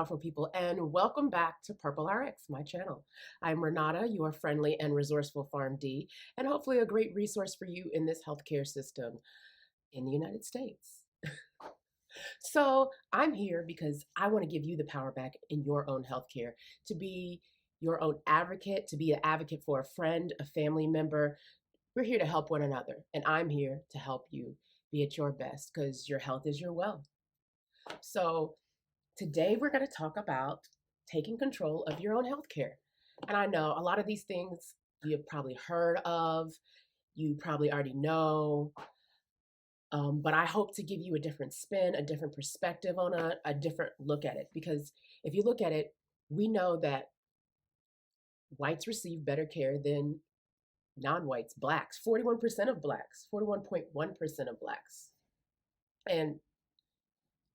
powerful people, and welcome back to Purple RX, my channel. I'm Renata, your friendly and resourceful PharmD, and hopefully a great resource for you in this healthcare system in the United States. So I'm here because I want to give you the power back in your own healthcare, to be your own advocate, to be an advocate for a friend, a family member. We're here to help one another, and I'm here to help you be at your best because your health is your wealth. So today, we're going to talk about taking control of your own healthcare. And I know a lot of these things you've probably heard of, you probably already know, but I hope to give you a different spin, a different perspective on a different look at it. Because if you look at it, we know that whites receive better care than non whites, blacks, 41% of blacks, 41.1% of blacks. And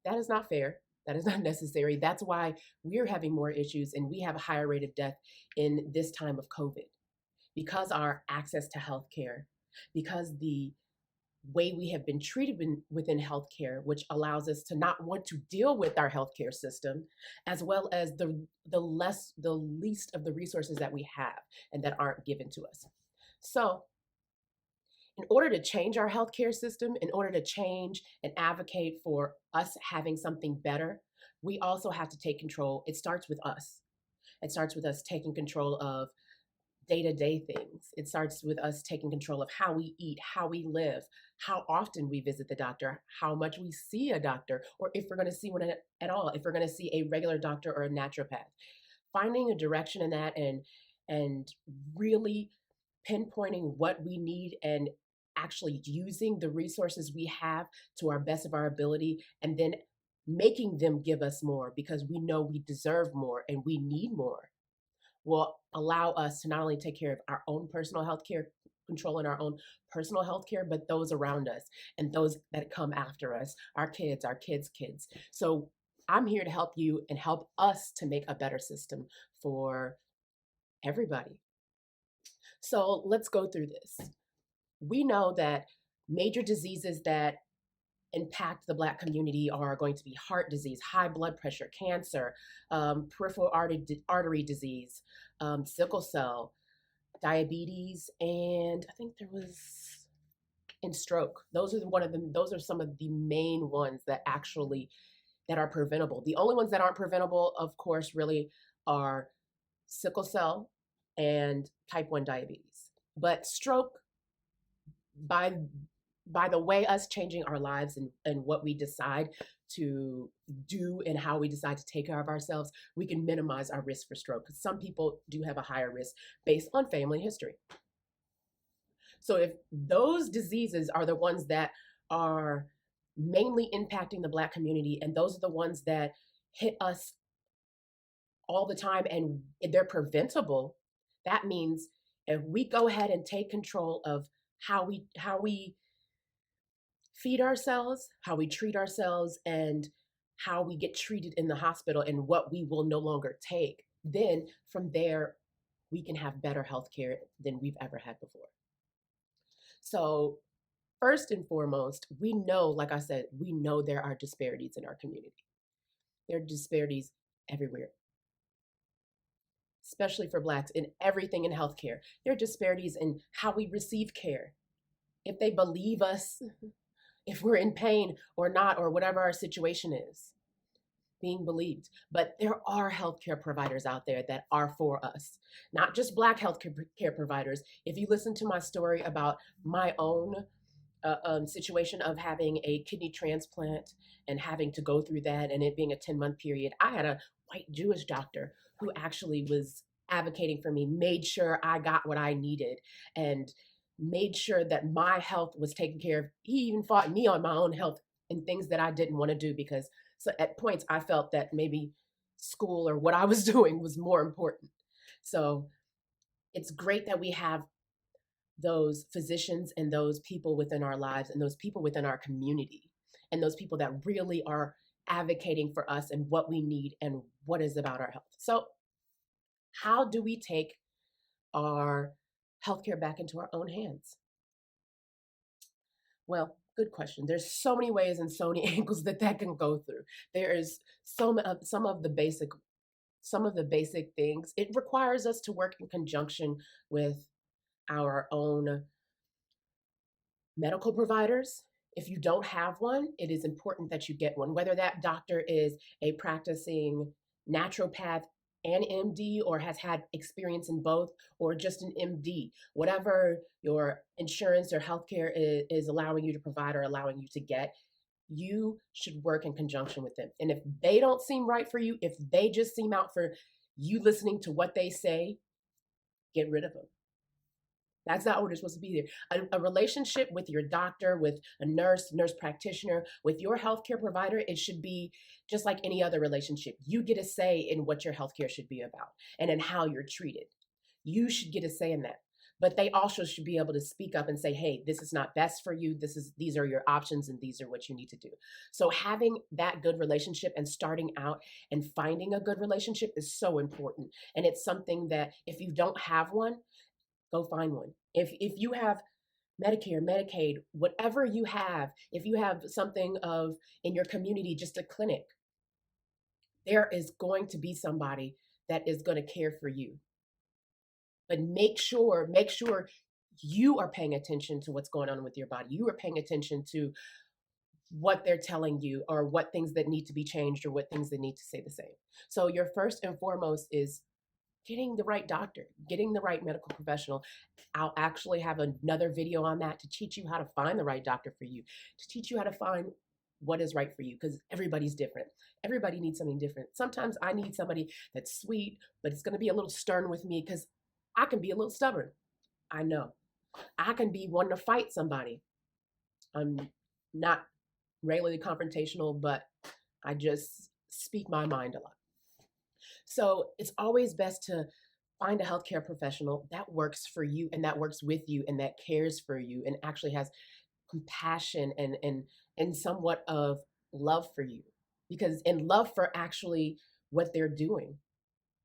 that is not fair. That is not necessary. That's why we're having more issues and we have a higher rate of death in this time of COVID, because our access to healthcare, because the way we have been treated within healthcare, which allows us to not want to deal with our healthcare system, as well as the least of the resources that we have and that aren't given to us. So in order to change our healthcare system, in order to change and advocate for us having something better, we also have to take control. It starts with us. It starts with us taking control of day-to-day things. It starts with us taking control of how we eat, how we live, how often we visit the doctor, how much we see a doctor, or if we're going to see one at all, if we're going to see a regular doctor or a naturopath. Finding a direction in that and really pinpointing what we need and actually using the resources we have to our best of our ability, and then making them give us more because we know we deserve more and we need more, will allow us to not only take care of our own personal health care, controlling our own personal health care, but those around us and those that come after us, our kids' kids. So I'm here to help you and help us to make a better system for everybody. So let's go through this. We know that major diseases that impact the Black community are going to be heart disease, high blood pressure, cancer, peripheral artery disease, sickle cell, diabetes, and I think there was in stroke. Those are one of them. Those are some of the main ones that actually that are preventable. The only ones that aren't preventable, of course, really are sickle cell and type 1 diabetes. But stroke, by the way us changing our lives and what we decide to do and how we decide to take care of ourselves, we can minimize our risk for stroke, because some people do have a higher risk based on family history. So if those diseases are the ones that are mainly impacting the Black community, and those are the ones that hit us all the time and they're preventable, that means if we go ahead and take control of how we feed ourselves, how we treat ourselves, and how we get treated in the hospital and what we will no longer take, then from there, we can have better health care than we've ever had before. So first and foremost, we know, like I said, we know there are disparities in our community. There are disparities everywhere, especially for Blacks, in everything in healthcare. There are disparities in how we receive care. If they believe us, if we're in pain or not, or whatever our situation is, being believed. But there are healthcare providers out there that are for us, not just Black healthcare providers. If you listen to my story about my own situation of having a kidney transplant and having to go through that and it being a 10-month period, I had a white Jewish doctor who actually was advocating for me, made sure I got what I needed, and made sure that my health was taken care of. He even fought me on my own health and things that I didn't want to do, because so at points I felt that maybe school or what I was doing was more important. So it's great that we have those physicians and those people within our lives and those people within our community and those people that really are advocating for us and what we need and what is about our health. So how do we take our healthcare back into our own hands? Well, good question. There's so many ways and so many angles that that can go through. There is some of the basic things. It requires us to work in conjunction with our own medical providers. If you don't have one, it is important that you get one, whether that doctor is a practicing naturopath and MD or has had experience in both or just an MD, whatever your insurance or healthcare is allowing you to provide or allowing you to get, you should work in conjunction with them. And if they don't seem right for you, if they just seem out for you listening to what they say, get rid of them. That's not what it's supposed to be there. A relationship with your doctor, with a nurse practitioner, with your healthcare provider, it should be just like any other relationship. You get a say in what your healthcare should be about and in how you're treated. You should get a say in that. But they also should be able to speak up and say, hey, this is not best for you. These are your options and these are what you need to do. So having that good relationship and starting out and finding a good relationship is so important. And it's something that if you don't have one, go find one. If you have Medicare, Medicaid, whatever you have, if you have something of in your community, just a clinic, there is going to be somebody that is going to care for you. But make sure you are paying attention to what's going on with your body. You are paying attention to what they're telling you or what things that need to be changed or what things that need to stay the same. So your first and foremost is getting the right doctor, getting the right medical professional. I'll actually have another video on that to teach you how to find the right doctor for you, to teach you how to find what is right for you, because everybody's different. Everybody needs something different. Sometimes I need somebody that's sweet, but it's going to be a little stern with me because I can be a little stubborn. I know. I can be wanting to fight somebody. I'm not regularly confrontational, but I just speak my mind a lot. So it's always best to find a healthcare professional that works for you and that works with you and that cares for you and actually has compassion and somewhat of love for you. Because in love for actually what they're doing.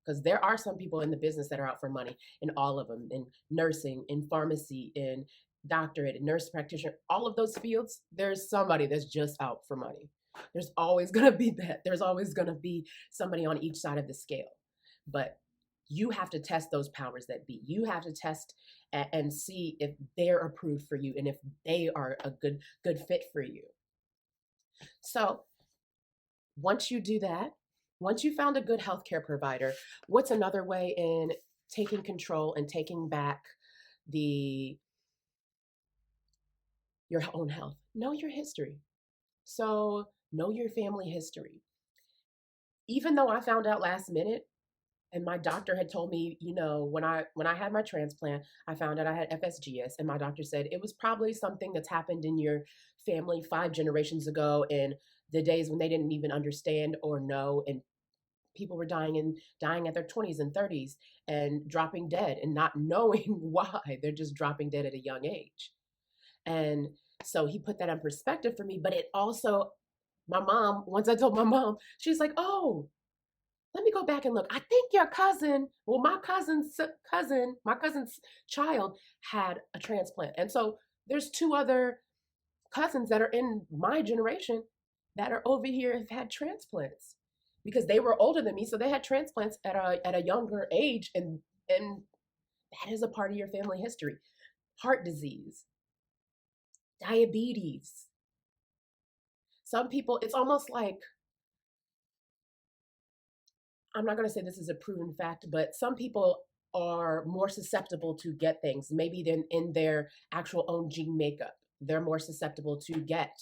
Because there are some people in the business that are out for money, in all of them, in nursing, in pharmacy, in doctorate, in nurse practitioner, all of those fields, there's somebody that's just out for money. There's always going to be that. There's always going to be somebody on each side of the scale. But you have to test those powers that be. You have to test and see if they're approved for you and if they are a good fit for you. So once you do that, once you found a good healthcare provider, what's another way in taking control and taking back your own health? Know your history. So know your family history. Even though I found out last minute and my doctor had told me, when I had my transplant, I found out I had FSGS and my doctor said it was probably something that's happened in your family 5 generations ago in the days when they didn't even understand or know, and people were dying at their 20s and 30s and dropping dead and not knowing why. They're just dropping dead at a young age. And so he put that in perspective for me. But it also, my mom, once I told my mom, she's like, oh, let me go back and look. I think your cousin, well, my cousin's child had a transplant. And so there's 2 other cousins that are in my generation that are over here have had transplants because they were older than me. So they had transplants at a younger age. And that is a part of your family history. Heart disease, diabetes. Some people, it's almost like, I'm not going to say this is a proven fact, but some people are more susceptible to get things, maybe than in their actual own gene makeup. They're more susceptible to get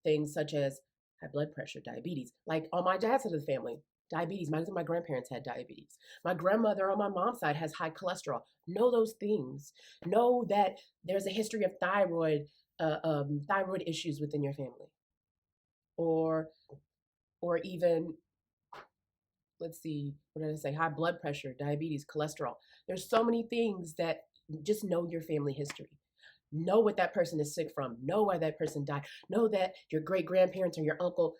things such as high blood pressure, diabetes. Like on my dad's side of the family, diabetes. My grandparents had diabetes. My grandmother on my mom's side has high cholesterol. Know those things. Know that there's a history of thyroid issues within your family, or even, let's see, what did I say? High blood pressure, diabetes, cholesterol. There's so many things that just know your family history. Know what that person is sick from. Know why that person died. Know that your great grandparents or your uncle.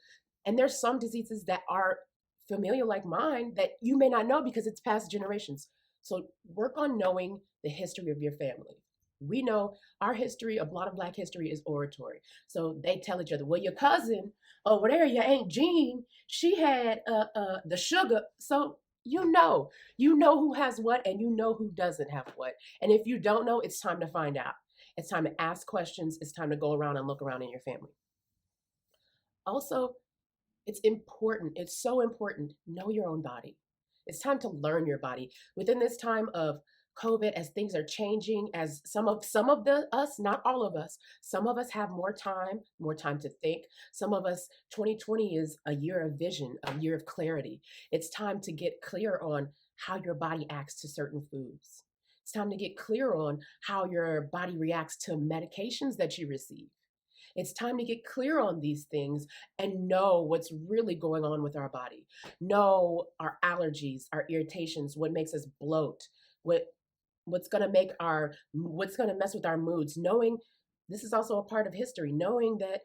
And there's some diseases that are familial like mine that you may not know because it's past generations. So work on knowing the history of your family. We know our history, a lot of Black history is oratory. So they tell each other, well, your cousin over there, your Aunt Jean, she had the sugar. So you know who has what and you know who doesn't have what. And if you don't know, it's time to find out. It's time to ask questions. It's time to go around and look around in your family. Also, it's important. It's so important. Know your own body. It's time to learn your body. Within this time of COVID, as things are changing, as some of the us, not all of us, some of us have more time to think. Some of us, 2020 is a year of vision, a year of clarity. It's time to get clear on how your body acts to certain foods. It's time to get clear on how your body reacts to medications that you receive. It's time to get clear on these things and know what's really going on with our body. Know our allergies, our irritations, what makes us bloat, what what's going to mess with our moods. Knowing this is also a part of history. Knowing that,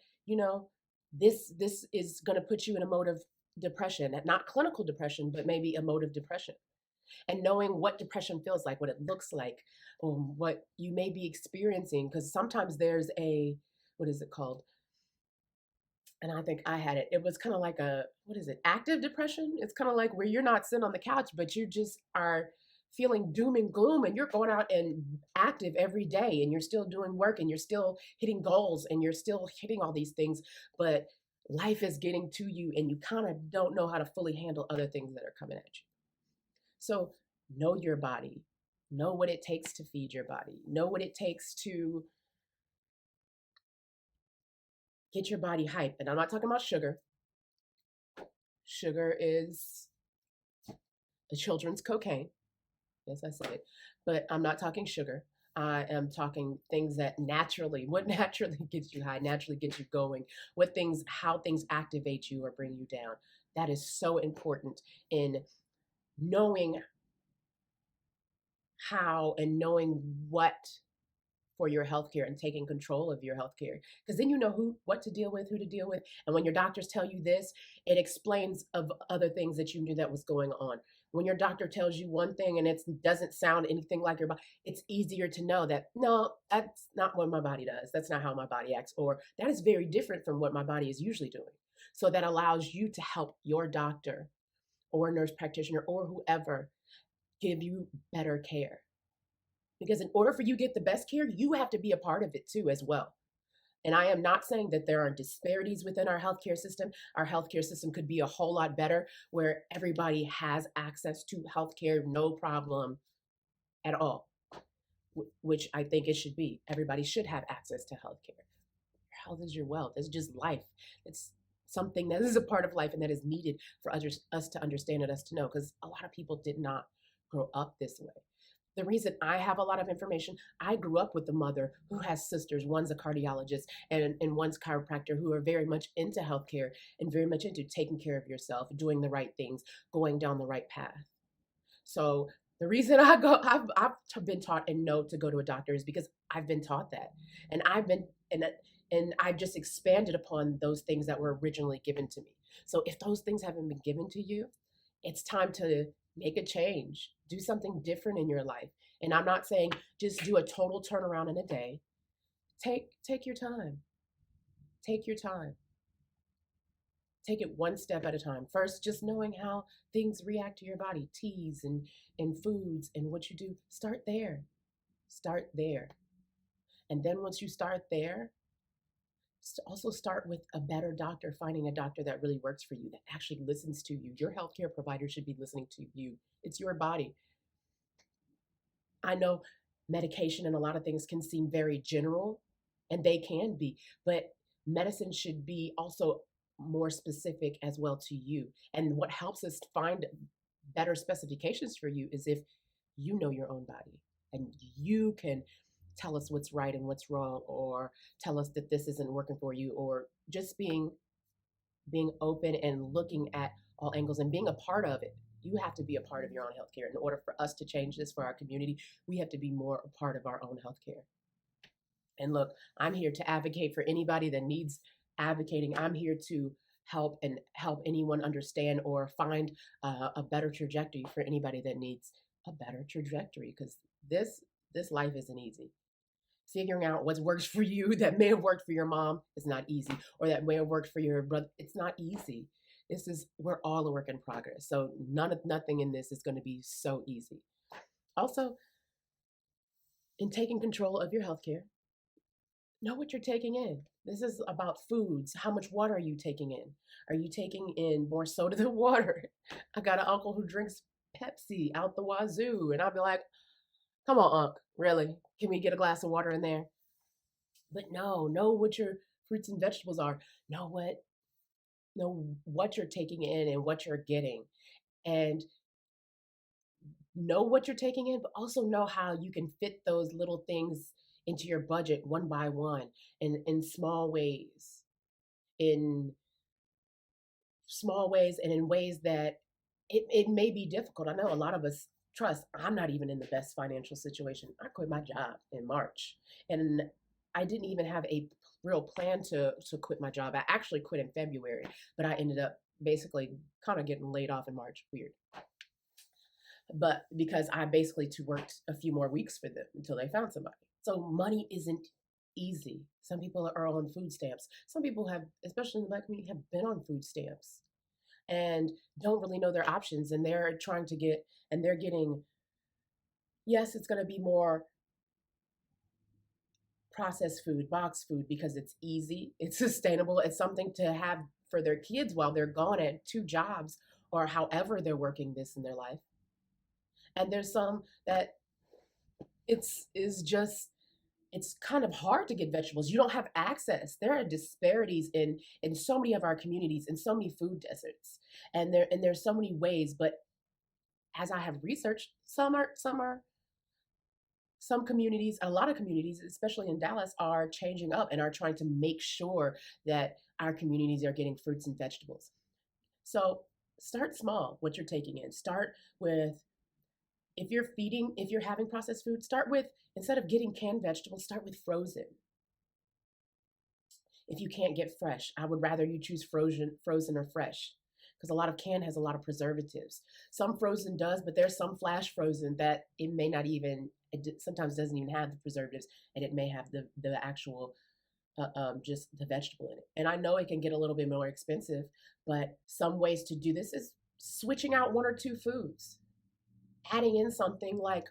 this is going to put you in a mode of depression, not clinical depression, but maybe a mode of depression. And knowing what depression feels like, what it looks like, what you may be experiencing, because sometimes there's what is it called? And I think I had it. It was kind of like what is it? Active depression. It's kind of like where you're not sitting on the couch, but you just are feeling doom and gloom and you're going out and active every day and you're still doing work and you're still hitting goals and you're still hitting all these things, but life is getting to you and you kind of don't know how to fully handle other things that are coming at you. So know your body. Know what it takes to feed your body. Know what it takes to get your body hype. And I'm not talking about sugar. Sugar is a children's cocaine. Yes, I said it. But I'm not talking sugar. I am talking things that what naturally gets you high, naturally gets you going, how things activate you or bring you down. That is so important in knowing how and knowing what for your healthcare and taking control of your healthcare. Because then you know what to deal with, who to deal with. And when your doctors tell you this, it explains of other things that you knew that was going on. When your doctor tells you one thing and it doesn't sound anything like your body, it's easier to know that, no, that's not what my body does. That's not how my body acts. Or that is very different from what my body is usually doing. So that allows you to help your doctor or nurse practitioner or whoever give you better care. Because in order for you to get the best care, you have to be a part of it too as well. And I am not saying that there are disparities within our healthcare system. Our healthcare system could be a whole lot better where everybody has access to healthcare, no problem at all, which I think it should be. Everybody should have access to healthcare. Health is your wealth. It's just life. It's something that is a part of life and that is needed for us to understand and us to know, because a lot of people did not grow up this way. The reason I have a lot of information, I grew up with a mother who has sisters. One's a cardiologist and one's chiropractor, who are very much into healthcare and very much into taking care of yourself, doing the right things, going down the right path. So the reason I've been taught and know to go to a doctor is because I've been taught that, and I've just expanded upon those things that were originally given to me. So if those things haven't been given to you, it's time to make a change, do something different in your life. And I'm not saying just do a total turnaround in a day. Take your time. Take your time. Take it one step at a time. First, just knowing how things react to your body, teas and foods and what you do. Start there. Start there. And then once you start there, also start with a better doctor, finding a doctor that really works for you, that actually listens to you. Your healthcare provider should be listening to you. It's your body. I know medication and a lot of things can seem very general, and they can be, but medicine should be also more specific as well to you. And what helps us find better specifications for you is if you know your own body and you can tell us what's right and what's wrong, or tell us that this isn't working for you, or just being open and looking at all angles and being a part of it. You have to be a part of your own healthcare. In order for us to change this for our community, we have to be more a part of our own healthcare. And look, I'm here to advocate for anybody that needs advocating. I'm here to help anyone understand or find a better trajectory for anybody that needs a better trajectory, because this life isn't easy. figuring out what works for you that may have worked for your mom is not easy, or that may have worked for your brother. It's not easy. We're all a work in progress. So nothing in this is going to be so easy. Also, in taking control of your healthcare, know what you're taking in. This is about foods. How much water are you taking in? Are you taking in more soda than water? I got an uncle who drinks Pepsi out the wazoo, and I'll be like, come on, Unc, really? Can we get a glass of water in there? But no, know what your fruits and vegetables are. Know what you're taking in and what you're getting. And know what you're taking in, but also know how you can fit those little things into your budget one by one, in small ways, in small ways, and in ways that it may be difficult. I know a lot of us, trust, I'm not even in the best financial situation. I quit my job in March, and I didn't even have a real plan to quit my job. I actually quit in February, but I ended up basically kind of getting laid off in March. Weird. But because I basically worked a few more weeks for them until they found somebody. So money isn't easy. Some people are on food stamps. Some people have, especially in the Black community, have been on food stamps and don't really know their options. And they're trying to get, and they're getting, yes, it's going to be more processed food, box food, because it's easy, it's sustainable, it's something to have for their kids while they're gone at 2 jobs or however they're working this in their life. And there's some that it's kind of hard to get vegetables. You don't have access. There are disparities in so many of our communities, in so many food deserts, and there's so many ways. But as I have researched, some communities, a lot of communities, especially in Dallas, are changing up and are trying to make sure that our communities are getting fruits and vegetables. So start small. What you're taking in. Start with, if you're having processed food, start with, instead of getting canned vegetables, start with frozen. If you can't get fresh, I would rather you choose frozen or fresh, because a lot of canned has a lot of preservatives. Some frozen does, but there's some flash frozen that it may not even, it sometimes doesn't even have the preservatives, and it may have the actual just the vegetable in it. And I know it can get a little bit more expensive, but some ways to do this is switching out 1 or 2 foods, adding in something like,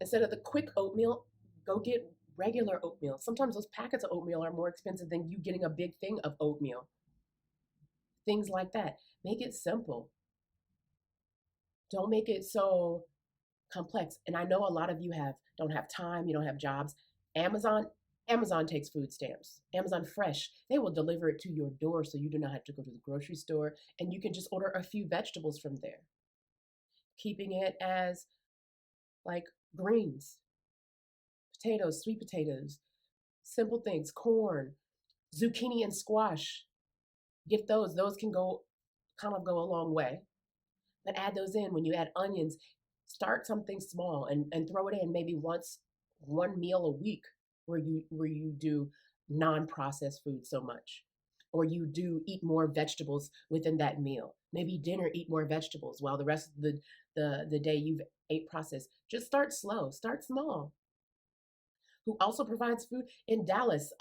instead of the quick oatmeal, go get regular oatmeal. Sometimes those packets of oatmeal are more expensive than you getting a big thing of oatmeal. Things like that. Make it simple. Don't make it so complex. And I know a lot of you don't have time, you don't have jobs. Amazon takes food stamps. Amazon Fresh, they will deliver it to your door, so you do not have to go to the grocery store, and you can just order a few vegetables from there. Keeping it as like greens, potatoes, sweet potatoes, simple things, corn, zucchini and squash. Get those. Those can go a long way. But add those in. When you add onions, start something small and throw it in maybe one meal a week, where you do non-processed food so much. Or you do eat more vegetables within that meal. Maybe dinner, eat more vegetables, while the rest of the day you've ate processed. Just start slow, start small. Who also provides food in Dallas?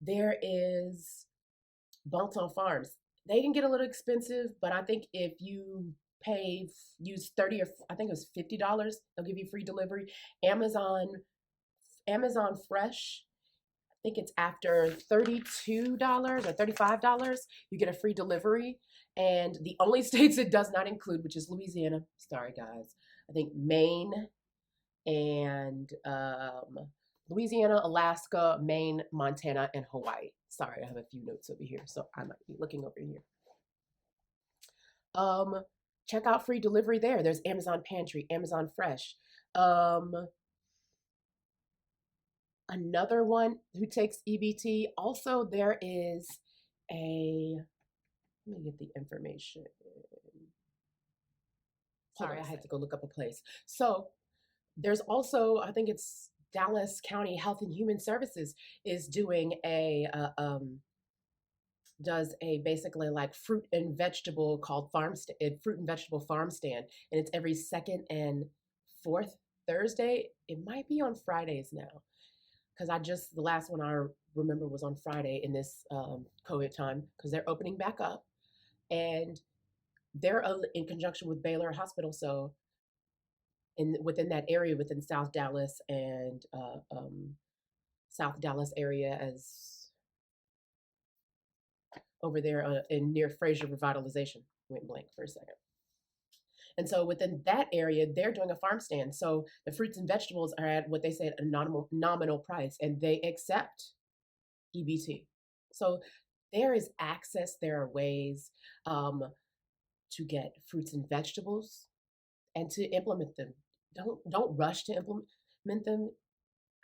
There is Bonton Farms. They can get a little expensive, but I think if you use 30, or I think it was $50, they'll give you free delivery. Amazon Fresh, I think it's after $32 or $35, you get a free delivery. And the only states it does not include, which is Louisiana, sorry guys, I think Maine and Louisiana, Alaska, Maine, Montana, and Hawaii. Sorry, I have a few notes over here, so I might be looking over here. Check out free delivery there. There's Amazon Pantry, Amazon Fresh. Another one who takes EBT. Also, there is let me get the information. Sorry, I had to go look up a place. So there's also, I think it's Dallas County Health and Human Services is doing does a basically like fruit and vegetable called fruit and vegetable farm stand, and it's every second and fourth Thursday. It might be on Fridays now. because the last one I remember was on Friday in this COVID time, because they're opening back up, and they're in conjunction with Baylor Hospital. So within that area, within South Dallas and South Dallas area, as over there in near Fraser Revitalization, went blank for a second. And so within that area, they're doing a farm stand. So the fruits and vegetables are at what they say a nominal price, and they accept EBT. So there is access. There are ways to get fruits and vegetables and to implement them. Don't rush to implement them.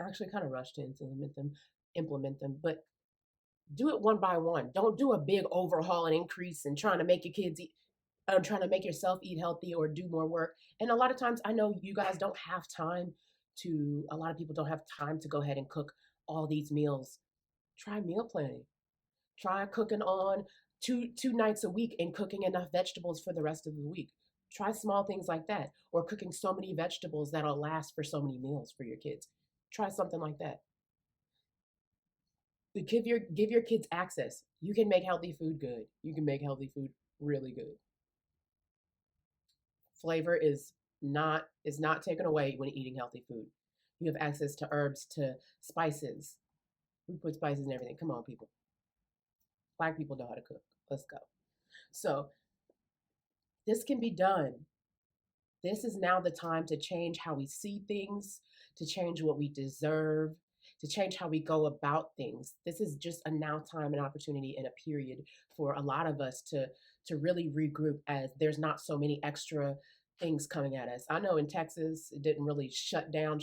Actually, kind of rush to implement them, but do it one by one. Don't do a big overhaul and increase and trying to make your kids eat, trying to make yourself eat healthy or do more work. And a lot of times, I know you guys don't have time to. A lot of people don't have time to go ahead and cook all these meals. Try meal planning. Try cooking on two nights a week and cooking enough vegetables for the rest of the week. Try small things like that, or cooking so many vegetables that'll last for so many meals for your kids. Try something like that. Give your kids access. You can make healthy food good. You can make healthy food really good. Flavor is not taken away when eating healthy food. You have access to herbs, to spices. We put spices in everything. Come on, people. Black people know how to cook. Let's go. So this can be done. This is now the time to change how we see things, to change what we deserve, to change how we go about things. This is just a now time and opportunity and a period for a lot of us to really regroup, as there's not so many extra things coming at us. I know in Texas it didn't really shut down,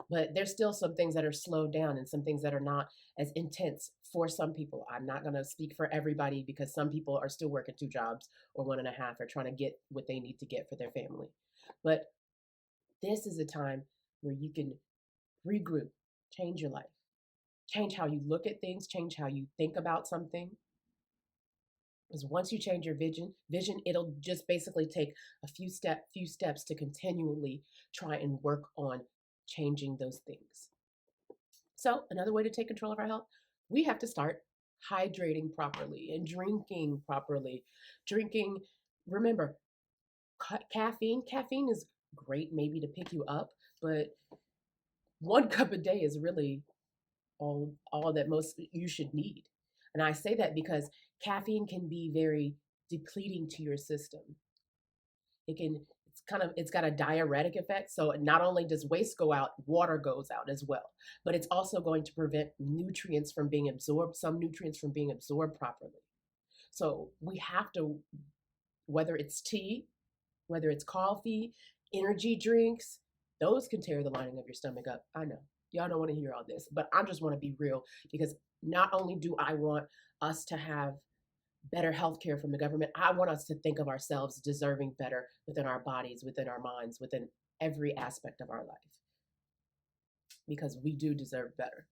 but there's still some things that are slowed down and some things that are not as intense for some people. I'm not going to speak for everybody, because some people are still working two jobs or one and a half, or trying to get what they need to get for their family. But this is a time where you can regroup, change your life, change how you look at things, change how you think about something. Because once you change your vision, it'll just basically take a few steps to continually try and work on changing those things. So another way to take control of our health, we have to start hydrating properly and drinking properly. Drinking, remember, caffeine is great maybe to pick you up, but 1 cup a day is really all that most you should need. And I say that because caffeine can be very depleting to your system. It's got a diuretic effect. So not only does waste go out, water goes out as well. But it's also going to prevent nutrients from being absorbed, some nutrients from being absorbed properly. So we have to, whether it's tea, whether it's coffee, energy drinks, those can tear the lining of your stomach up. I know. Y'all don't want to hear all this, but I just want to be real, because not only do I want us to have better health care from the government, I want us to think of ourselves deserving better within our bodies, within our minds, within every aspect of our life, because we do deserve better.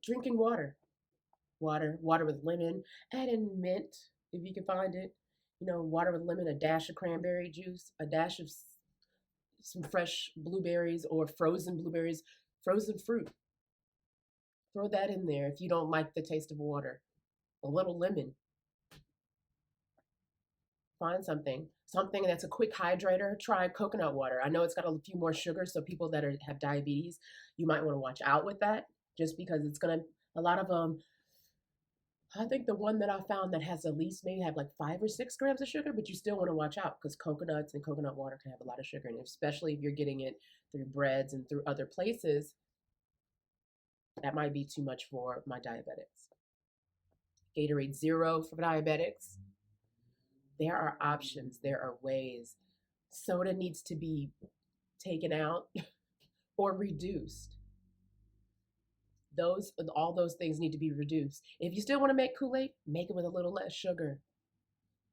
Drinking water with lemon, add in mint if you can find it. Water with lemon, a dash of cranberry juice, a dash of some fresh blueberries or frozen blueberries, frozen fruit. Throw that in there if you don't like the taste of water. A little lemon. Find something that's a quick hydrator. Try coconut water. I know it's got a few more sugar, so people that have diabetes, you might want to watch out with that, just because it's gonna, a lot of I think the one that I found that has at least maybe have like 5 or 6 grams of sugar, but you still want to watch out, because coconuts and coconut water can have a lot of sugar, and especially if you're getting it through breads and through other places, that might be too much for my diabetics. Gatorade Zero for diabetics. There are options, there are ways. Soda needs to be taken out or reduced. All those things need to be reduced. If you still want to make Kool-Aid, make it with a little less sugar.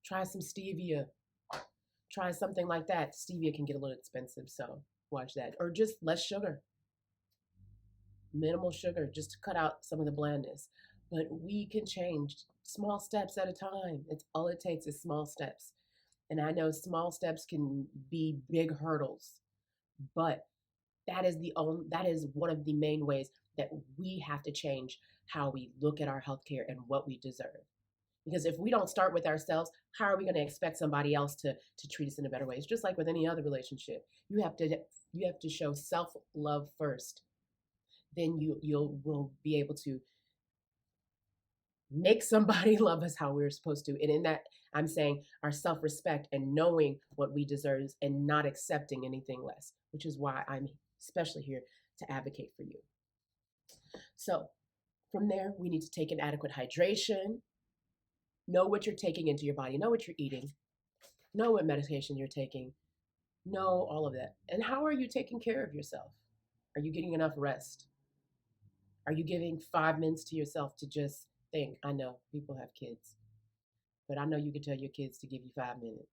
Try some stevia. Try something like that. Stevia can get a little expensive, so watch that. Or just less sugar. Minimal sugar, just to cut out some of the blandness. But we can change small steps at a time. It's all it takes is small steps. And I know small steps can be big hurdles, but that is one of the main ways that we have to change how we look at our healthcare and what we deserve. Because if we don't start with ourselves, how are we going to expect somebody else to treat us in a better way? It's just like with any other relationship. You have to show self-love first. Then you'll will be able to make somebody love us how we're supposed to. And in that, I'm saying our self-respect and knowing what we deserve and not accepting anything less, which is why I'm especially here to advocate for you. So from there, we need to take an adequate hydration, know what you're taking into your body, know what you're eating, know what medication you're taking, know all of that. And how are you taking care of yourself? Are you getting enough rest? Are you giving 5 minutes to yourself to just think? I know people have kids, but I know you can tell your kids to give you 5 minutes.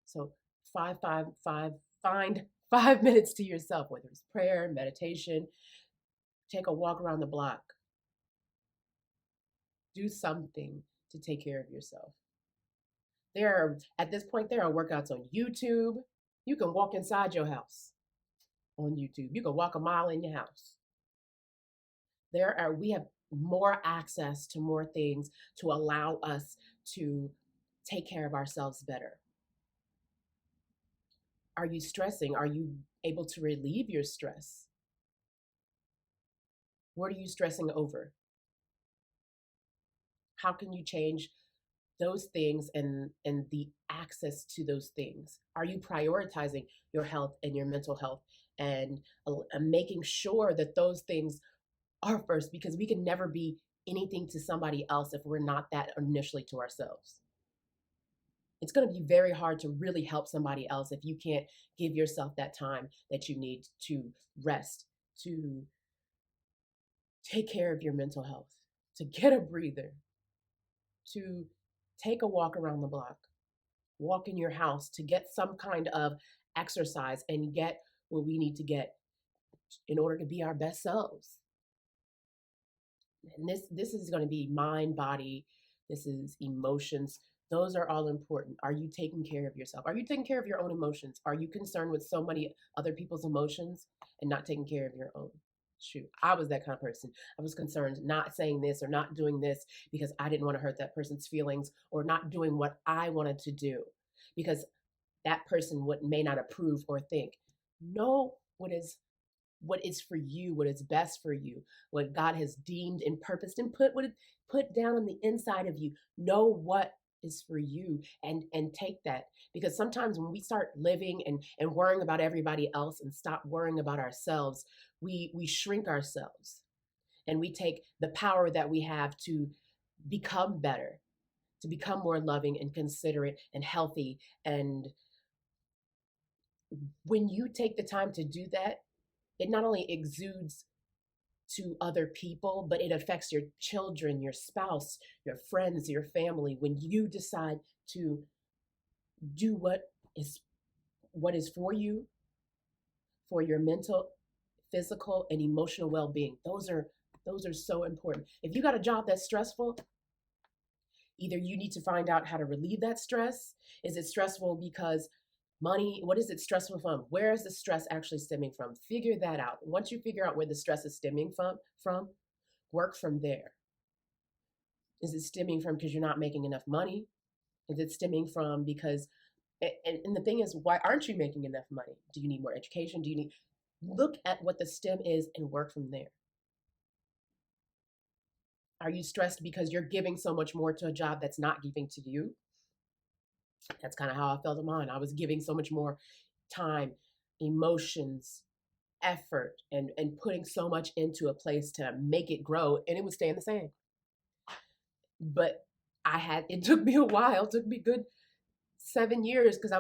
So find 5 minutes to yourself, whether it's prayer, meditation, take a walk around the block, do something to take care of yourself. At this point, there are workouts on YouTube. You can walk inside your house on YouTube. You can walk a mile in your house. We have more access to more things to allow us to take care of ourselves better. Are you stressing? Are you able to relieve your stress? What are you stressing over? How can you change those things and the access to those things? Are you prioritizing your health and your mental health and making sure that those things are first? Because we can never be anything to somebody else if we're not that initially to ourselves. It's going to be very hard to really help somebody else if you can't give yourself that time that you need to rest, to take care of your mental health, to get a breather, to take a walk around the block, walk in your house, to get some kind of exercise and get what we need to get in order to be our best selves. And this is going to be mind, body, this is emotions. Those are all important. Are you taking care of yourself? Are you taking care of your own emotions? Are you concerned with so many other people's emotions and not taking care of your own? Shoot, I was that kind of person. I was concerned not saying this or not doing this because I didn't want to hurt that person's feelings, or not doing what I wanted to do because that person may not approve or think. Know what is for you, what is best for you, what God has deemed and purposed and put down on the inside of you. Know what is for you and take that, because sometimes when we start living and worrying about everybody else and stop worrying about ourselves, we shrink ourselves and we take the power that we have to become better, to become more loving and considerate and healthy. And when you take the time to do that, it not only exudes to other people, but it affects your children, your spouse, your friends, your family. When you decide to do what is for you, for your mental, physical, and emotional well-being, those are so important. If you got a job that's stressful, either you need to find out how to relieve that stress. Is it stressful because money? What is it stressful from? Where is the stress actually stemming from? Figure that out. Once you figure out where the stress is stemming from, work from there. Is it stemming from because you're not making enough money? Is it stemming from because, and the thing is, why aren't you making enough money? Do you need more education? Do you need, look at what the stem is and work from there. Are you stressed because you're giving so much more to a job that's not giving to you? That's kind of how I felt in mine. I was giving so much more time, emotions, effort, and putting so much into a place to make it grow, and it was staying the same. But it took me a while, it took me good 7 years, because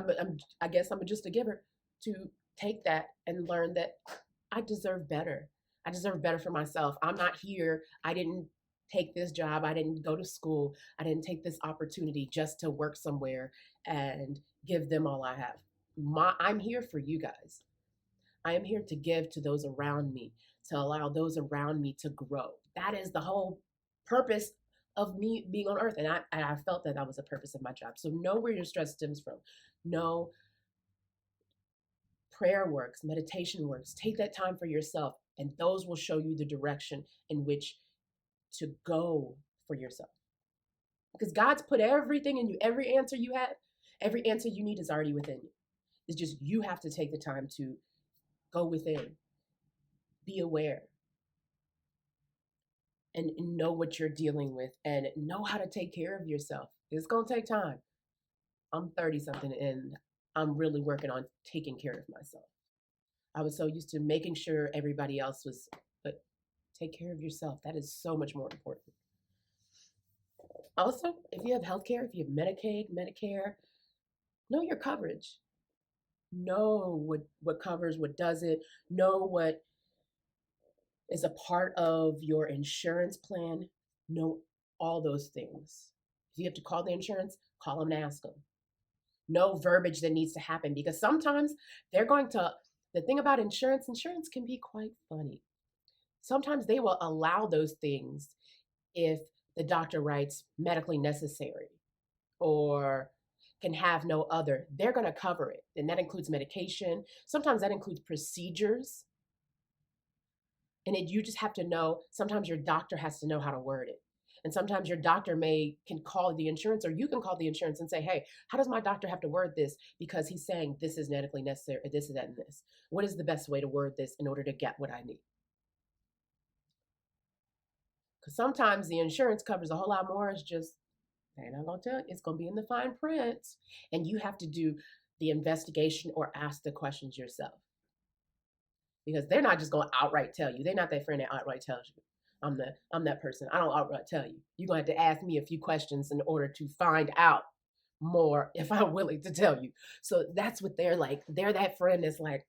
I guess I'm just a giver, to take that and learn that I deserve better. I deserve better for myself. I'm not here. I didn't take this job. I didn't go to school. I didn't take this opportunity just to work somewhere and give them all I have. I'm here for you guys. I am here to give to those around me, to allow those around me to grow. That is the whole purpose of me being on earth. And I felt that was the purpose of my job. So know where your stress stems from. Know Prayer works, meditation works. Take that time for yourself, and those will show you the direction in which to go for yourself. Because God's put everything in you, every answer you have, every answer you need is already within you. It's just you have to take the time to go within, be aware, and know what you're dealing with and know how to take care of yourself. It's going to take time. I'm 30 something and I'm really working on taking care of myself. I was so used to making sure everybody else was, but take care of yourself. That is so much more important. Also, if you have healthcare, if you have Medicaid, Medicare, know your coverage. Know what covers, what doesn't. Know what is a part of your insurance plan. Know all those things. If you have to call the insurance, call them and ask them. Know verbiage that needs to happen because sometimes they're going to, the thing about insurance can be quite funny. Sometimes they will allow those things if the doctor writes medically necessary or can have no other. They're going to cover it. And that includes medication. Sometimes that includes procedures. And you just have to know, sometimes your doctor has to know how to word it. And sometimes your doctor can call the insurance, or you can call the insurance and say, hey, how does my doctor have to word this? Because he's saying this is medically necessary, or this is that and this. What is the best way to word this in order to get what I need? Because sometimes the insurance covers a whole lot more. It's just, they're not going to tell you. It's going to be in the fine print. And you have to do the investigation or ask the questions yourself. Because they're not just going to outright tell you. They're not that friend that outright tells you. I'm that person. I don't outright tell you. You're going to have to ask me a few questions in order to find out more if I'm willing to tell you. So that's what they're like. They're that friend that's like,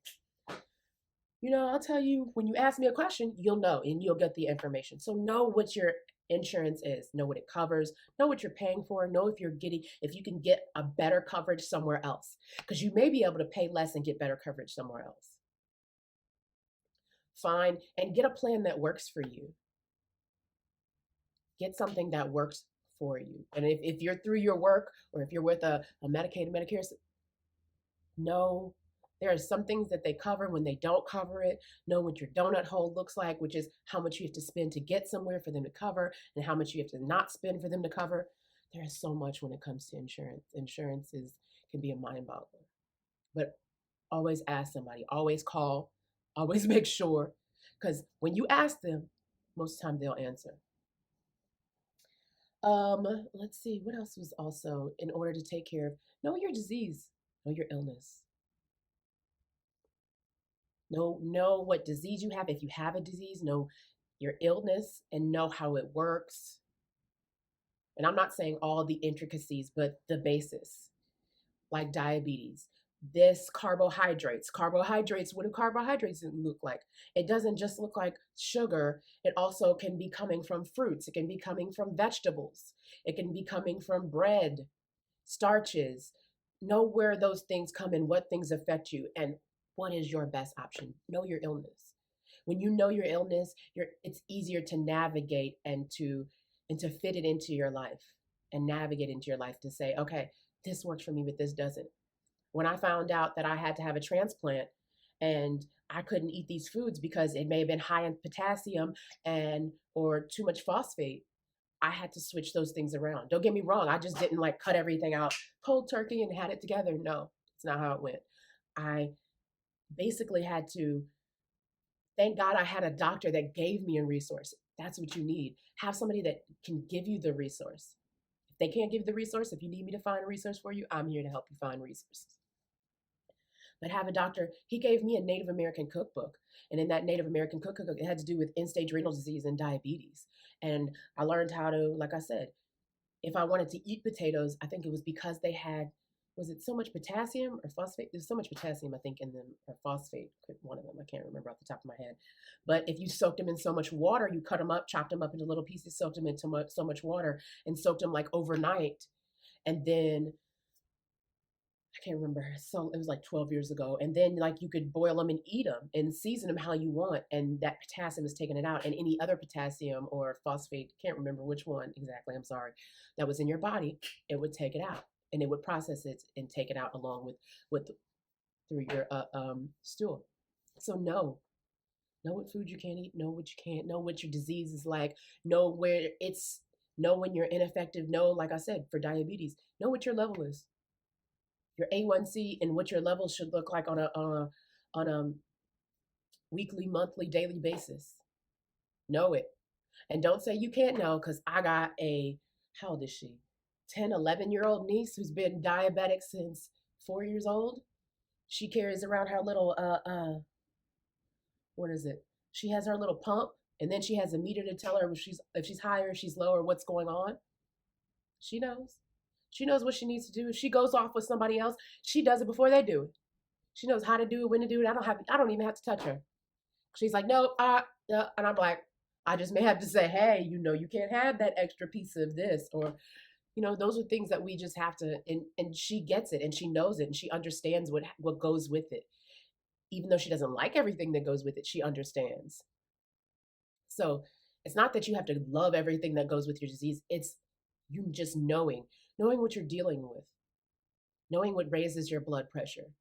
I'll tell you, when you ask me a question, you'll know and you'll get the information. So know what your insurance is, know what it covers, know what you're paying for, know if you can get a better coverage somewhere else, because you may be able to pay less and get better coverage somewhere else. Find and get a plan that works for you. Get something that works for you. And if you're through your work or if you're with a Medicaid, Medicare, know there are some things that they cover when they don't cover it. Know what your donut hole looks like, which is how much you have to spend to get somewhere for them to cover and how much you have to not spend for them to cover. There is so much when it comes to insurance. Insurance can be a mind boggler. But always ask somebody, always call, always make sure. Because when you ask them, most of the time they'll answer. Let's see, what else was also in order to take care of, know your disease, know your illness. Know what disease you have. If you have a disease, know your illness and know how it works. And I'm not saying all the intricacies, but the basis, like diabetes. This carbohydrates, what do carbohydrates look like? It doesn't just look like sugar. It also can be coming from fruits. It can be coming from vegetables. It can be coming from bread, starches. Know where those things come in, what things affect you, and what is your best option. Know your illness. When you know your illness, it's easier to navigate and to fit it into your life and navigate into your life to say, okay, this works for me, but this doesn't. When I found out that I had to have a transplant and I couldn't eat these foods because it may have been high in potassium or too much phosphate, I had to switch those things around. Don't get me wrong. I just didn't cut everything out cold turkey and had it together. No, it's not how it went. I basically had to, thank God I had a doctor that gave me a resource. That's what you need. Have somebody that can give you the resource. If they can't give you the resource, if you need me to find a resource for you, I'm here to help you find resources. But have a doctor, he gave me a Native American cookbook. And in that Native American cookbook, it had to do with end-stage renal disease and diabetes. And I learned how to, like I said, if I wanted to eat potatoes, I think it was because they had, was it so much potassium or phosphate? There's so much potassium, I think, in them, or phosphate, one of them. I can't remember off the top of my head. But if you soaked them in so much water, you cut them up, chopped them up into little pieces, soaked them into so much water, and soaked them overnight. And then I can't remember. So it was 12 years ago. And then you could boil them and eat them and season them how you want. And that potassium is taking it out. And any other potassium or phosphate, can't remember which one exactly, I'm sorry, that was in your body, it would take it out. And it would process it and take it out along with through your stool. So know what food you can eat, know what you can't, know what your disease is like, know where it's, know when you're ineffective, know, like I said, for diabetes, know what your level is, your A1C, and what your levels should look like on a weekly, monthly, daily basis. Know it. And don't say you can't know, because I got a, how old is she? 10, 11-year old niece who's been diabetic since 4 years old. She carries around her little, what is it? She has her little pump, and then she has a meter to tell her if she's higher, if she's lower, what's going on. She knows. She knows what she needs to do. If she goes off with somebody else, she does it before they do it. She knows how to do it, when to do it. I don't even have to touch her. She's like, no, and I'm like, I just may have to say, hey, you can't have that extra piece of this, or those are things that we just have to, and she gets it, and she knows it, and she understands what goes with it. Even though she doesn't like everything that goes with it, she understands. So it's not that you have to love everything that goes with your disease. It's you just knowing what you're dealing with, knowing what raises your blood pressure,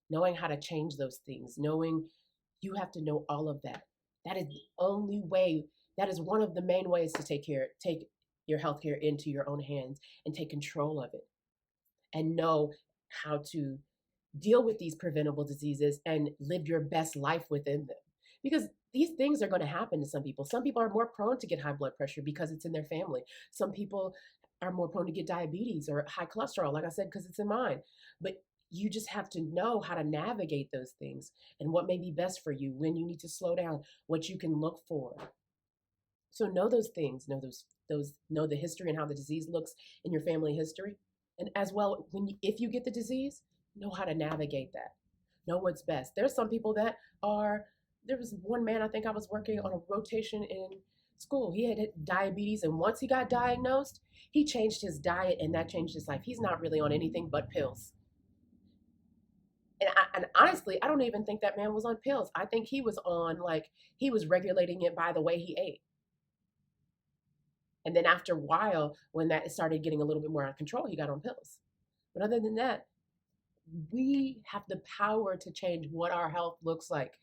knowing how to change those things, knowing you have to know all of that. That is the only way. That is one of the main ways to take your healthcare into your own hands and take control of it, and know how to deal with these preventable diseases and live your best life within them. Because these things are going to happen to some people. Some people are more prone to get high blood pressure because it's in their family. Some people are more prone to get diabetes or high cholesterol, like I said, because it's in mine. But you just have to know how to navigate those things and what may be best for you, when you need to slow down, what you can look for. So know those things, know the history and how the disease looks in your family history. And as well, if you get the disease, know how to navigate that. Know what's best. There's some people that are, there was one man, I think I was working on a rotation in school. He had diabetes, and once he got diagnosed, he changed his diet, and that changed his life. He's not really on anything but pills. And honestly, I don't even think that man was on pills. I think he was on, like, he was regulating it by the way he ate. And then after a while, when that started getting a little bit more out of control, he got on pills. But other than that, we have the power to change what our health looks like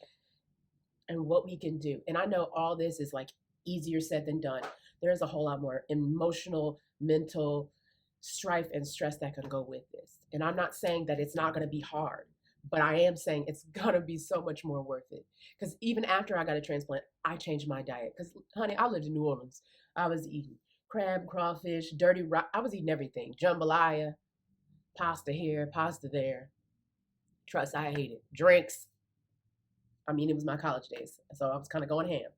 and what we can do. And I know all this is like easier said than done. There's a whole lot more emotional, mental strife and stress that can go with this. And I'm not saying that it's not going to be hard, but I am saying it's going to be so much more worth it. Because even after I got a transplant, I changed my diet. Because, honey, I lived in New Orleans. I was eating crab, crawfish, dirty rock. I was eating everything. Jambalaya, pasta here, pasta there. Trust, I hate it. Drinks. I mean, it was my college days, so I was kind of going ham.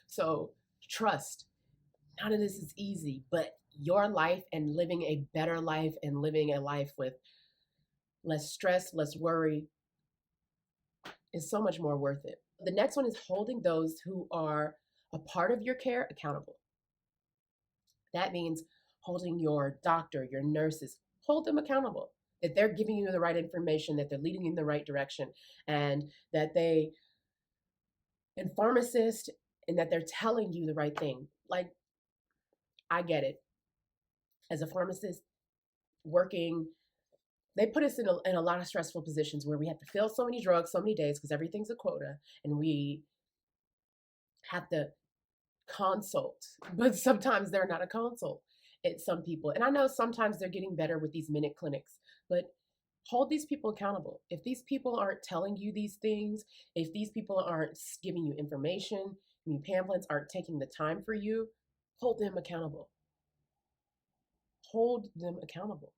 So trust, none of this is easy, but your life and living a better life and living a life with less stress, less worry is so much more worth it. The next one is holding those who are a part of your care accountable. That means holding your doctor, your nurses, hold them accountable. That they're giving you the right information, that they're leading you in the right direction, and that and pharmacists, and that they're telling you the right thing. Like, I get it. As a pharmacist working, they put us in a lot of stressful positions where we have to fill so many drugs, so many days, because everything's a quota, and we have to consult, but sometimes they're not a consult. It's some people, and I know sometimes they're getting better with these minute clinics, but hold these people accountable. If these people aren't telling you these things, if these people aren't giving you information, pamphlets aren't taking the time for you, hold them accountable. Hold them accountable.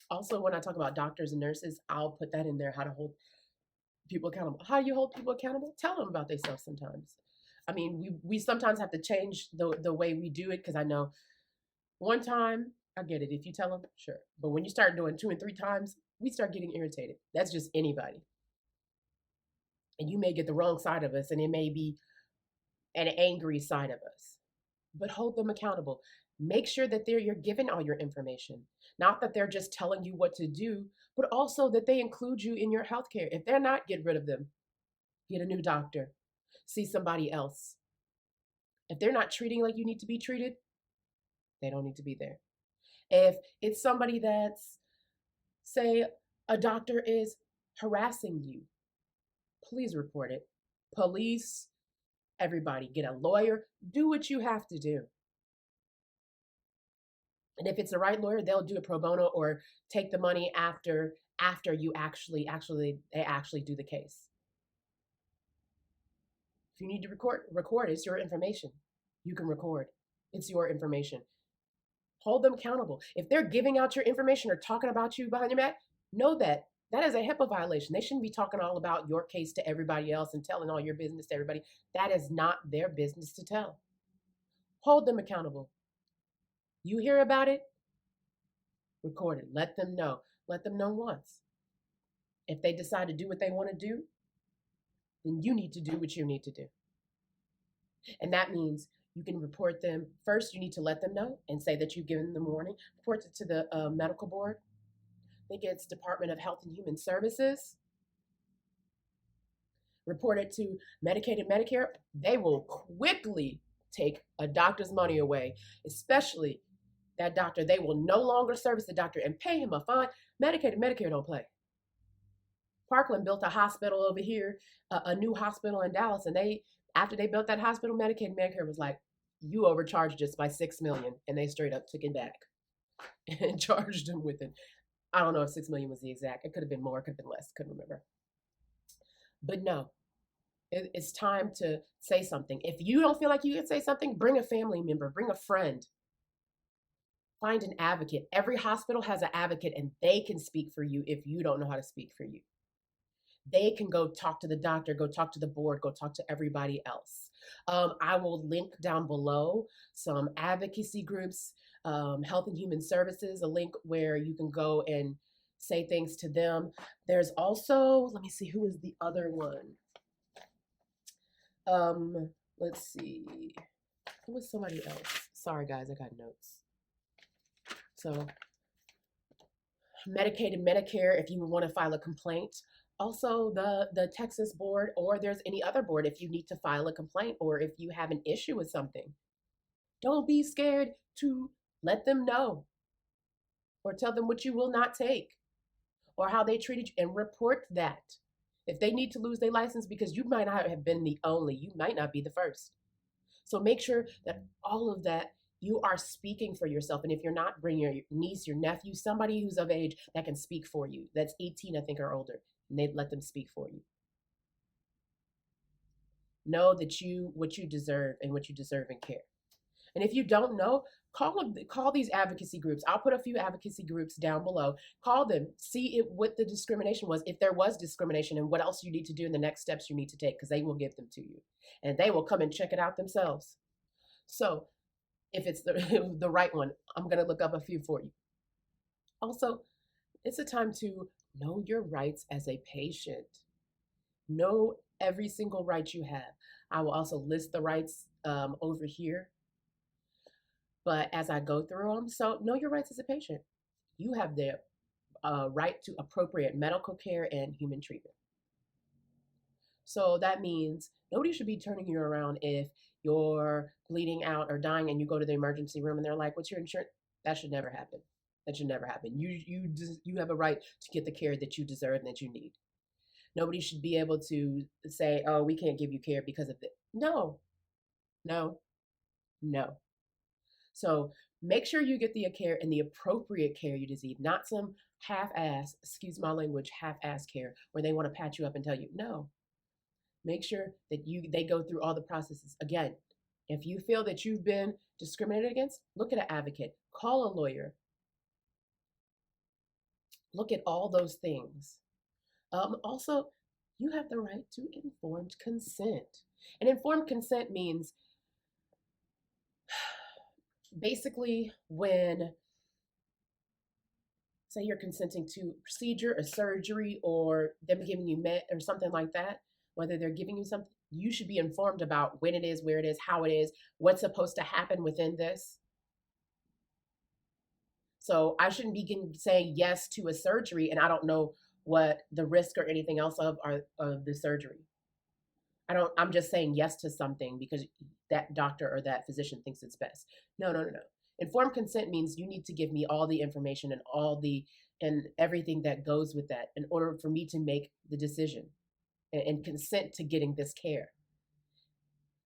Also, when I talk about doctors and nurses, I'll put that in there, how to hold people accountable. How do you hold people accountable? Tell them about themselves sometimes. I mean, we sometimes have to change the way we do it, because I know one time, I get it. If you tell them, sure. But when you start doing 2 and 3 times, we start getting irritated. That's just anybody. And you may get the wrong side of us, and it may be an angry side of us. But hold them accountable. Make sure that you're giving all your information. Not that they're just telling you what to do, but also that they include you in your healthcare. If they're not, get rid of them. Get a new doctor. See somebody else. If they're not treating like you need to be treated, they don't need to be there. If it's somebody that's, say, A doctor is harassing you, please report it. Police, everybody, get a lawyer, do what you have to do. And if it's the right lawyer, they'll do a pro bono or take the money after you they actually do the case. If you need to record, it's your information. You can record. It's your information. Hold them accountable. If they're giving out your information or talking about you behind your back, know that that is a HIPAA violation. They shouldn't be talking all about your case to everybody else and telling all your business to everybody. That is not their business to tell. Hold them accountable. You hear about it, record it. Let them know. Let them know once. If they decide to do what they want to do, then you need to do what you need to do. And that means you can report them. First, you need to let them know and say that you've given them warning. Report it to the medical board. I think it's Department of Health and Human Services. Report it to Medicaid and Medicare. They will quickly take a doctor's money away, especially that doctor. They will no longer service the doctor and pay him a fine. Medicaid and Medicare don't play. Parkland built a hospital over here, a new hospital in Dallas, and after they built that hospital, Medicaid and Medicare was like, you overcharged us by $6 million, and they straight up took it back and charged them with it. I don't know if 6 million was the exact. It could have been more, it could have been less, couldn't remember. But no, it's time to say something. If you don't feel like you can say something, bring a family member, bring a friend. Find an advocate. Every hospital has an advocate, and they can speak for you if you don't know how to speak for you. They can go talk to the doctor, go talk to the board, go talk to everybody else. I will link down below some advocacy groups, Health and Human Services, a link where you can go and say things to them. There's also, let me see, who is the other one? Let's see. Who was somebody else? Sorry, guys, I got notes. So Medicaid and Medicare, if you want to file a complaint. Also, the Texas board, or there's any other board if you need to file a complaint or if you have an issue with something. Don't be scared to let them know or tell them what you will not take or how they treated you, and report that. If they need to lose their license, because you might not have been the only, you might not be the first. So make sure that all of that, you are speaking for yourself. And if you're not, bring your niece, your nephew, somebody who's of age that can speak for you. That's 18, I think, or older. And they'd let them speak for you. Know that what you deserve and what you deserve in care. And if you don't know, call these advocacy groups. I'll put a few advocacy groups down below. Call them, see what the discrimination was, if there was discrimination, and what else you need to do in the next steps you need to take, because they will give them to you. And they will come and check it out themselves. So if it's the right one, I'm going to look up a few for you. Also, it's a time to know your rights as a patient. Know every single right you have. I will also list the rights over here. But as I go through them, so know your rights as a patient. You have the right to appropriate medical care and human treatment. So that means nobody should be turning you around if you're bleeding out or dying and you go to the emergency room and they're like, what's your insurance? That should never happen. That should never happen. You have a right to get the care that you deserve and that you need. Nobody should be able to say, oh, we can't give you care because of it. No, no, no. So make sure you get the care and the appropriate care you deserve, not some half-ass, excuse my language, half-ass care where they want to pat you up and tell you, no. Make sure that they go through all the processes. Again, if you feel that you've been discriminated against, look at an advocate, call a lawyer. Look at all those things. Also, you have the right to informed consent. And informed consent means basically when, say you're consenting to a procedure, a surgery, or them giving you med or something like that, whether they're giving you something, you should be informed about when it is, where it is, how it is, what's supposed to happen within this. So I shouldn't be saying yes to a surgery and I don't know what the risk or anything else of the surgery. I'm just saying yes to something because that doctor or that physician thinks it's best. No. Informed consent means you need to give me all the information and all the and everything that goes with that in order for me to make the decision and consent to getting this care.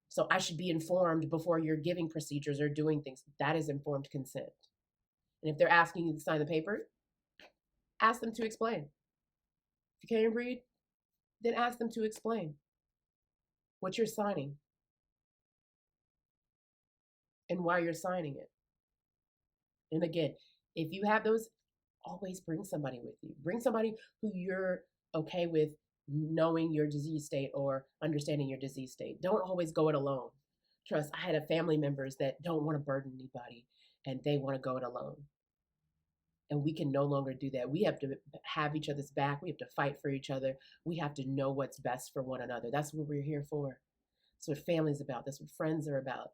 So I should be informed before you're giving procedures or doing things. That is informed consent. And if they're asking you to sign the paper, ask them to explain. If you can't read, then ask them to explain what you're signing and why you're signing it. And again, if you have those, always bring somebody with you. Bring somebody who you're okay with knowing your disease state or understanding your disease state. Don't always go it alone. Trust, I had family members that don't want to burden anybody and they want to go it alone. And we can no longer do that. We have to have each other's back. We have to fight for each other. We have to know what's best for one another. That's what we're here for. That's what family's about. That's what friends are about.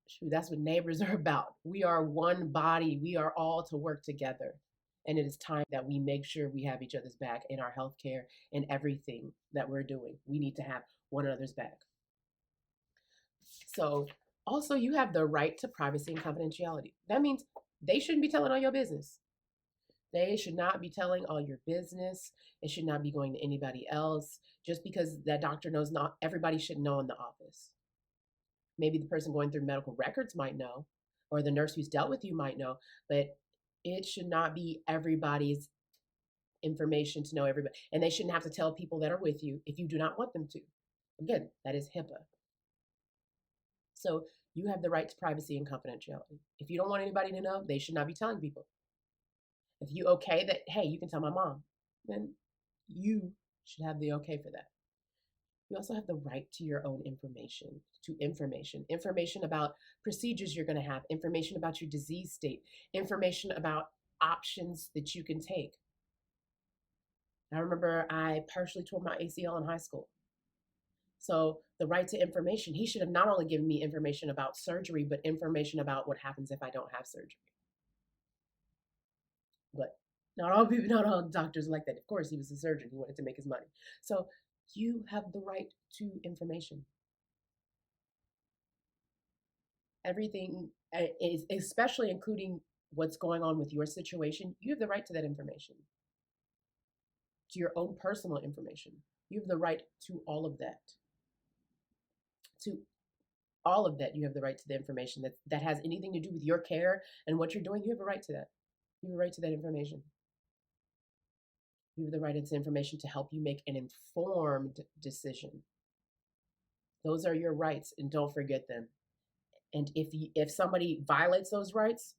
Shoot, that's what neighbors are about. We are one body. We are all to work together. And it is time that we make sure we have each other's back in our healthcare and everything that we're doing. We need to have one another's back. So also you have the right to privacy and confidentiality. That means they shouldn't be telling all your business. They should not be telling all your business. It should not be going to anybody else just because that doctor knows. Not everybody should know in the office. Maybe the person going through medical records might know, or the nurse who's dealt with you might know, but it should not be everybody's information to know everybody. And they shouldn't have to tell people that are with you if you do not want them to. Again, that is HIPAA. So you have the right to privacy and confidentiality. If you don't want anybody to know, they should not be telling people. If you okay that, hey, you can tell my mom, then you should have the okay for that. You also have the right to your own information, information about procedures you're going to have, information about your disease state, information about options that you can take. I remember I partially tore my ACL in high school. So the right to information, he should have not only given me information about surgery, but information about what happens if I don't have surgery. But not all people, not all doctors like that. Of course, he was a surgeon. He wanted to make his money. So you have the right to information. Everything is, especially including what's going on with your situation, you have the right to that information. To your own personal information. You have the right to all of that. To all of that, you have the right to the information that has anything to do with your care and what you're doing. You have a right to that. You have a right to that information. You have the right to information to help you make an informed decision. Those are your rights, and don't forget them. And if somebody violates those rights,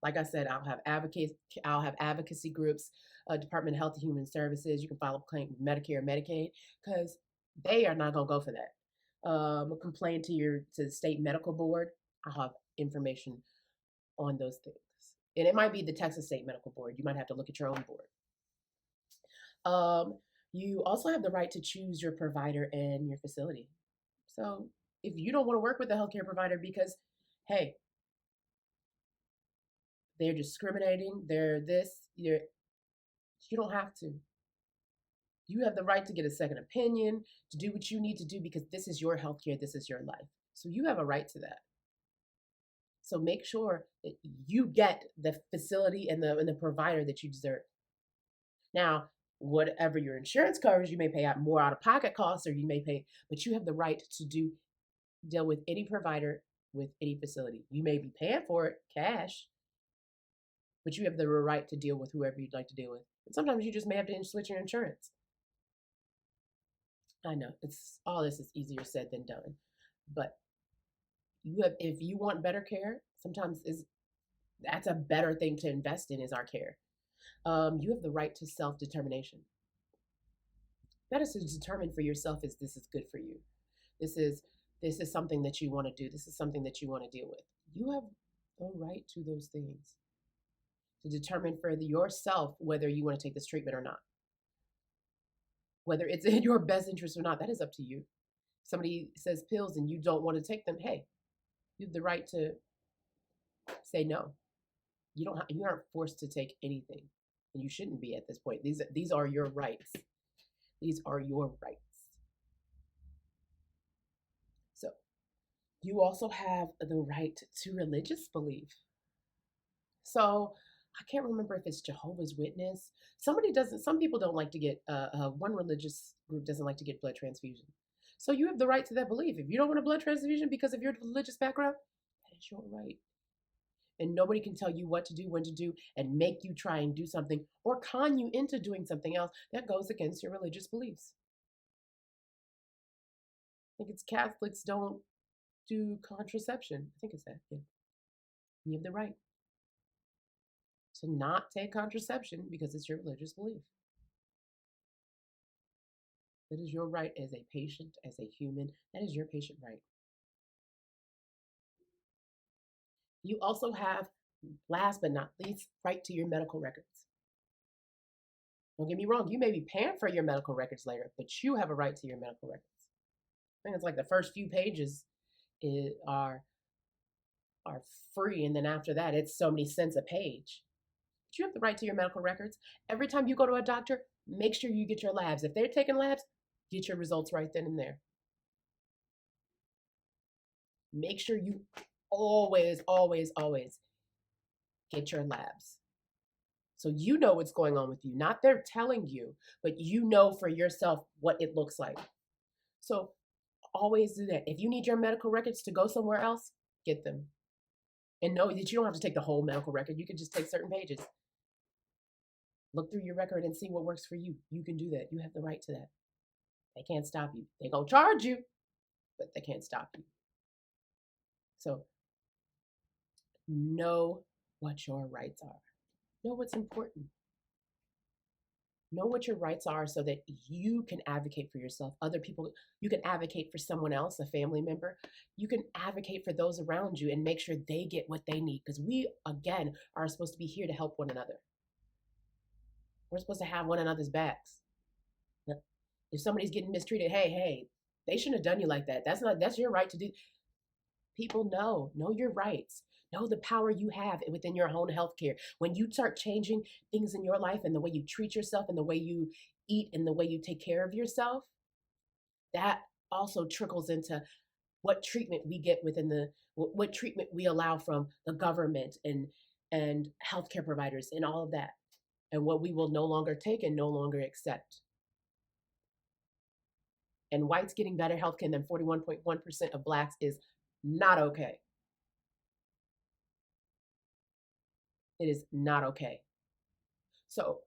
like I said, I'll have advocacy groups, Department of Health and Human Services. You can file a claim with Medicare, Medicaid, because they are not gonna go for that. Complain to the state medical board. I'll have information on those things, and it might be the Texas State Medical Board. You might have to look at your own board. You also have the right to choose your provider and your facility. So if you don't want to work with a healthcare provider because, hey, they're discriminating, they're this, you don't have to. You have the right to get a second opinion, to do what you need to do because this is your healthcare, this is your life. So you have a right to that. So make sure that you get the facility and the provider that you deserve. Now, whatever your insurance covers, you may pay out more out-of-pocket costs, or you may pay, but you have the right to deal with any provider with any facility. You may be paying for it cash, but you have the right to deal with whoever you'd like to deal with. And sometimes you just may have to switch your insurance. I know all this is easier said than done, but if you want better care, sometimes that's a better thing to invest in is our care. You have the right to self-determination. That is to determine for yourself if this is good for you. This is something that you want to do. This is something that you want to deal with. You have the right to those things. To determine for yourself whether you want to take this treatment or not. Whether it's in your best interest or not, that is up to you. If somebody says pills and you don't want to take them, hey, you have the right to say no. You aren't forced to take anything. And you shouldn't be at this point. These are your rights. These are your rights. So you also have the right to religious belief. So I can't remember if it's Jehovah's Witness. Some people don't like to get, one religious group doesn't like to get blood transfusion. So you have the right to that belief. If you don't want a blood transfusion because of your religious background, that is your right. And nobody can tell you what to do, when to do, and make you try and do something or con you into doing something else that goes against your religious beliefs. I think it's Catholics don't do contraception. I think it's that. Yeah. You have the right to not take contraception because it's your religious belief. That is your right as a patient, as a human. That is your patient right. You also have, last but not least, right to your medical records. Don't get me wrong, you may be paying for your medical records later, but you have a right to your medical records. I think it's like the first few pages are free, and then after that, it's so many cents a page. But you have the right to your medical records. Every time you go to a doctor, make sure you get your labs. If they're taking labs, get your results right then and there. Make sure you always, always, always get your labs. So you know what's going on with you. Not they're telling you, but you know for yourself what it looks like. So always do that. If you need your medical records to go somewhere else, get them. And know that you don't have to take the whole medical record. You can just take certain pages. Look through your record and see what works for you. You can do that. You have the right to that. They can't stop you. They're going to charge you, but they can't stop you. So know what your rights are. Know what's important. Know what your rights are so that you can advocate for yourself. Other people, you can advocate for someone else, a family member. You can advocate for those around you and make sure they get what they need, because we, again, are supposed to be here to help one another. We're supposed to have one another's backs. If somebody's getting mistreated, hey, they shouldn't have done you like that. That's your right to do. People know your rights. Know the power you have within your own healthcare. When you start changing things in your life and the way you treat yourself and the way you eat and the way you take care of yourself, that also trickles into what treatment we get what treatment we allow from the government and healthcare providers and all of that, and what we will no longer take and no longer accept. And whites getting better healthcare than 41.1% of blacks is not okay. It is not okay. So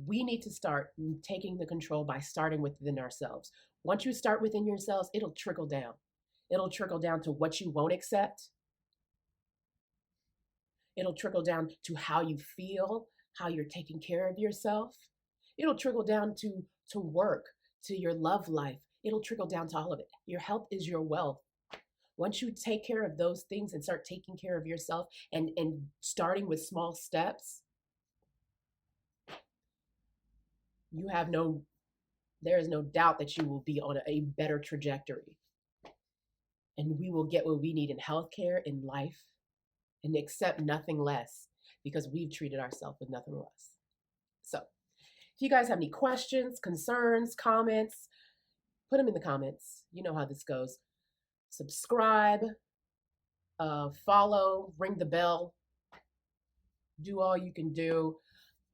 we need to start taking the control by starting within ourselves. Once you start within yourselves, it'll trickle down. It'll trickle down to what you won't accept. It'll trickle down to how you feel, how you're taking care of yourself. It'll trickle down to work, to your love life. It'll trickle down to all of it. Your health is your wealth. Once you take care of those things and start taking care of yourself and starting with small steps, there is no doubt that you will be on a better trajectory. And we will get what we need in healthcare, in life, and accept nothing less, because we've treated ourselves with nothing less. So if you guys have any questions, concerns, comments, put them in the comments. You know how this goes. Subscribe, follow, ring the bell, do all you can do.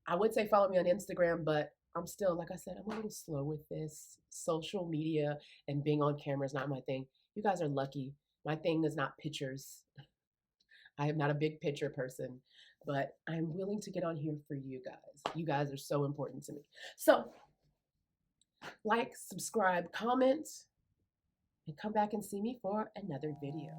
I would say follow me on Instagram, but I'm still, like I said, I'm a little slow with this. Social media and being on camera is not my thing. You guys are lucky. My thing is not pictures. I am not a big picture person, but I'm willing to get on here for you guys. You guys are so important to me. So like, subscribe, comment, and come back and see me for another video.